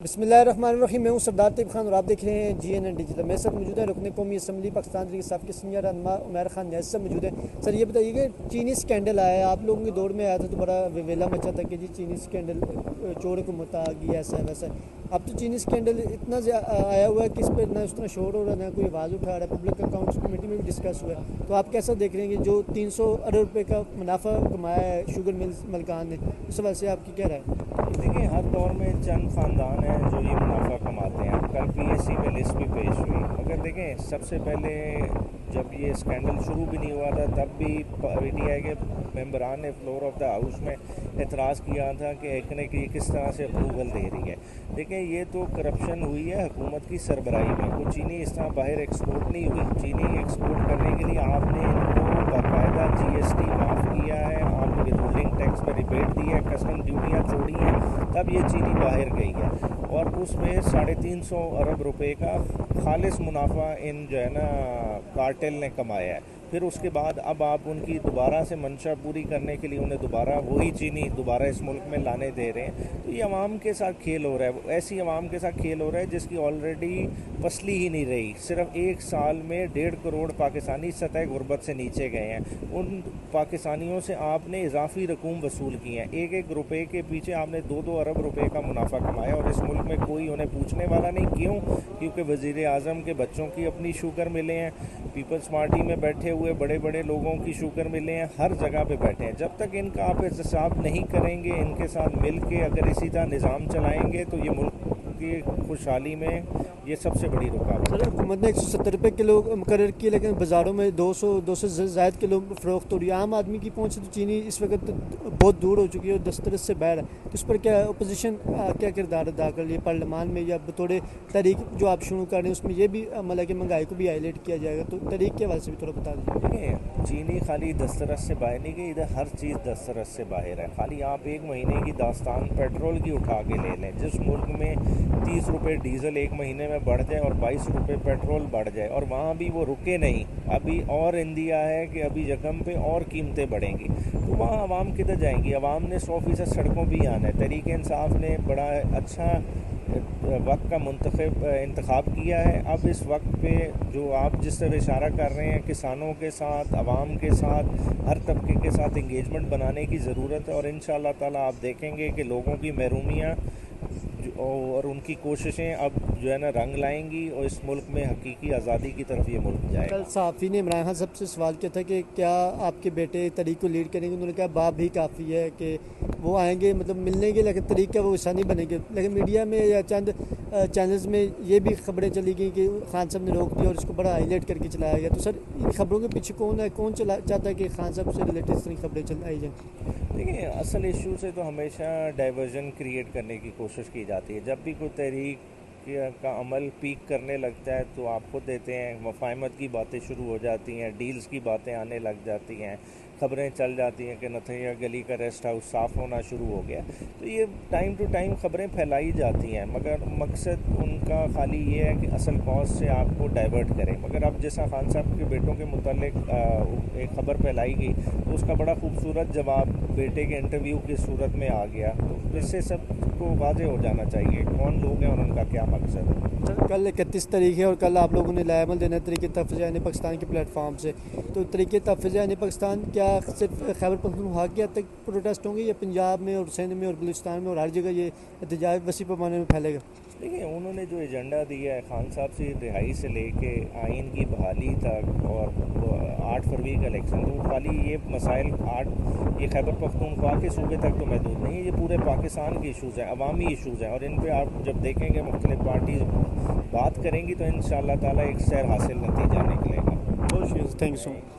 بسم اللہ الرحمن الرحیم، میں ہوں سردار طیب خان اور آپ دیکھ رہے ہیں GNN ڈیجیٹل۔ میرے ساتھ موجود ہے رکن قومی اسمبلی پاکستان کے سابق سینئر رہنما عمیر خان نیازی صاحب موجود ہیں۔ سر یہ بتائیے کہ چینی اسکینڈل آیا ہے، آپ لوگوں کے دور میں آیا تھا تو بڑا ویلا مچا تھا کہ جی چینی اسکینڈل چور حکومت آ گئی، ایسا ہے ویسا ہے۔ اب تو چینی اسکینڈل اتنا آیا ہوا ہے کہ اس پہ نہ اس طرح شور ہو رہا ہے، نہ کوئی آواز اٹھا رہا ہے۔ پبلک اکاؤنٹس کمیٹی میں بھی ڈسکس ہوا ہے، تو آپ کیسا دیکھ رہے ہیں کہ جو 300 ارب روپے کا منافع کمایا ہے شوگر ملز ملکان نے، اس حوالے سے آپ کی کیا رائے ہے؟ دیکھیں، ہر دور میں چند خاندان ہیں جو یہ منافع کماتے ہیں۔ کل PSC میں لسٹ بھی پیش ہوئی، مگر دیکھیں سب سے پہلے جب یہ اسکینڈل شروع بھی نہیں ہوا تھا تب بھی PTI کے ممبران نے فلور آف دا ہاؤس میں اعتراض کیا تھا کہ ایکنے کی کس طرح سے اپروول دے رہی ہے۔ دیکھیں یہ تو کرپشن ہوئی ہے حکومت کی سربراہی میں، کوئی چینی اس طرح باہر ایکسپورٹ نہیں ہوئی۔ چینی ایکسپورٹ کرنے کے لیے آپ نے ان کو باقاعدہ GST معاف کیا ہے، آپ نے ودہولڈنگ ٹیکس میں ریبیٹ دی ہے، کسٹم ڈیوٹیاں چھوڑی ہیں، تب یہ چینی باہر گئی ہے، اور اس میں 350 ارب روپے کا خالص منافع ان جو ہے نا کارٹل نے کمایا ہے۔ پھر اس کے بعد اب آپ ان کی دوبارہ سے منشا پوری کرنے کے لیے انہیں دوبارہ وہی چینی دوبارہ اس ملک میں لانے دے رہے ہیں، تو یہ عوام کے ساتھ کھیل ہو رہا ہے، ایسی عوام کے ساتھ کھیل ہو رہا ہے جس کی آلریڈی پسلی ہی نہیں رہی۔ صرف ایک سال میں 1.5 کروڑ پاکستانی سطح غربت سے نیچے گئے ہیں۔ ان پاکستانیوں سے آپ نے اضافی رقوم وصول کی ہیں، ایک ایک روپے کے پیچھے آپ نے 2 ارب روپے کا منافع کمایا، اور اس ملک میں کوئی انہیں پوچھنے والا نہیں۔ کیوں؟ کیونکہ وزیر اعظم کے بچوں کی اپنی شوگر ملے ہیں، پیپلز پارٹی میں بیٹھے ہوئے بڑے بڑے لوگوں کی شوگر ملے ہیں، ہر جگہ پہ بیٹھے ہیں۔ جب تک ان کا آپ احتساب نہیں کریں گے، ان کے ساتھ مل کے اگر اسی طرح نظام چلائیں گے تو یہ ملک کی خوشحالی میں یہ سب سے بڑی رکاوٹ ہے۔ سر حکومت نے 170 روپے کلو مقرر کی، لیکن بازاروں میں 200 سے زائد کلو فروخت ہو رہی ہے۔ عام آدمی کی پہنچ تو چینی اس وقت بہت دور ہو چکی ہے اور دسترس سے باہر ہے، تو اس پر کیا اپوزیشن کیا کردار ادا کر رہی ہے پارلیمان میں، یا بطور تحریک جو آپ شروع کر رہے ہیں اس میں یہ بھی عمل ہے کہ مہنگائی کو بھی ہائی لائٹ کیا جائے گا، تو تحریک کے حوالے سے بھی تھوڑا بتا دیجیے۔ دیکھیں چینی خالی دسترس سے باہر نہیں گئی، ادھر ہر چیز دسترس سے باہر ہے۔ خالی آپ ایک مہینے کی داستان پیٹرول کی اٹھا کے لے لیں، جس ملک میں 30 روپے ڈیزل ایک مہینے میں بڑھ جائے اور 22 روپے پیٹرول بڑھ جائے، اور وہاں بھی وہ رکے نہیں، ابھی اور اندیا ہے کہ ابھی یکم پہ اور قیمتیں بڑھیں گی، تو وہاں عوام کدھر جائیں گی؟ عوام نے 100% سڑکوں بھی آنا ہے۔ تحریک انصاف نے بڑا اچھا وقت کا انتخاب کیا ہے۔ اب اس وقت پہ جو آپ جس طرح اشارہ کر رہے ہیں، کسانوں کے ساتھ، عوام کے ساتھ، ہر طبقے کے ساتھ انگیجمنٹ بنانے کی ضرورت ہے، اور انشاءاللہ تعالیٰ آپ دیکھیں گے کہ لوگوں کی محرومیاں اور ان کی کوششیں اب جو ہے نا رنگ لائیں گی، اور اس ملک میں حقیقی آزادی کی طرف یہ ملک جائے گا۔ کل صحافی نے عمران خان صاحب سے سوال کیا تھا کہ کیا آپ کے بیٹے تحریک کو لیڈ کریں گے، انہوں نے کہا باپ ہی کافی ہے، کہ وہ آئیں گے مطلب ملنے گے لیکن تحریک کا وہ حصہ نہیں بنیں گے۔ لیکن میڈیا میں یا چند چینلز میں یہ بھی خبریں چلی گئیں کہ خان صاحب نے روک دیا اور اس کو بڑا ہائی لائٹ کر کے چلایا گیا، تو سر ان خبروں کے پیچھے کون ہے، کون چاہتا ہے کہ خان صاحب سے ریلیٹڈ اس طرح خبریں چلائی جائیں؟ دیکھیں اصل ایشو سے تو ہمیشہ ڈائیورژن کریٹ کرنے کی کوشش کی جاتی ہے۔ جب بھی کوئی تحریک کا عمل پیک کرنے لگتا ہے تو آپ خود دیتے ہیں، مفاہمت کی باتیں شروع ہو جاتی ہیں، ڈیلز کی باتیں آنے لگ جاتی ہیں، خبریں چل جاتی ہیں کہ نتھیا گلی کا ریسٹ ہاؤس صاف ہونا شروع ہو گیا، تو یہ ٹائم ٹو ٹائم خبریں پھیلائی جاتی ہیں، مگر مقصد ان کا خالی یہ ہے کہ اصل کاز سے آپ کو ڈائیورٹ کریں۔ مگر اب جیسا خان صاحب کے بیٹوں کے متعلق ایک خبر پھیلائی گئی تو اس کا بڑا خوبصورت جواب بیٹے کے انٹرویو کی صورت میں آ گیا، تو اس سے سب کو واضح ہو جانا چاہیے کون لوگ ہیں اور ان کا کیا مقصد ہے۔ کل 31 تاریخ ہے اور کل آپ لوگوں نے لائے عمل دینا ہے طریقہ تحفظ عین پاکستان کے پلیٹ فارم سے، تو طریقہ تحفظ عین پاکستان کیا صرف خیبر پختونخوا کی حد تک پروٹیسٹ ہوں گے، یا پنجاب میں اور سندھ میں اور بلوچستان میں اور ہر جگہ یہ احتجاج وسیع پیمانے میں پھیلے گا؟ دیکھیں انہوں نے جو ایجنڈا دیا ہے خان صاحب سے رہائی سے لے کے آئین کی بحالی تک اور 8 فروری کا الیکشن، تو خالی یہ مسائل یہ خیبر پختونخوا کے صوبے تک تو محدود نہیں ہے، یہ پورے پاکستان کے ایشوز ہیں، عوامی ایشوز ہیں، اور ان پہ آپ جب دیکھیں گے مختلف پارٹیز بات کریں گی تو انشاءاللہ تعالیٰ ایک سیر حاصل نتیجہ نکلے گا۔ بہت شکریہ، تھینک یو سو مچ۔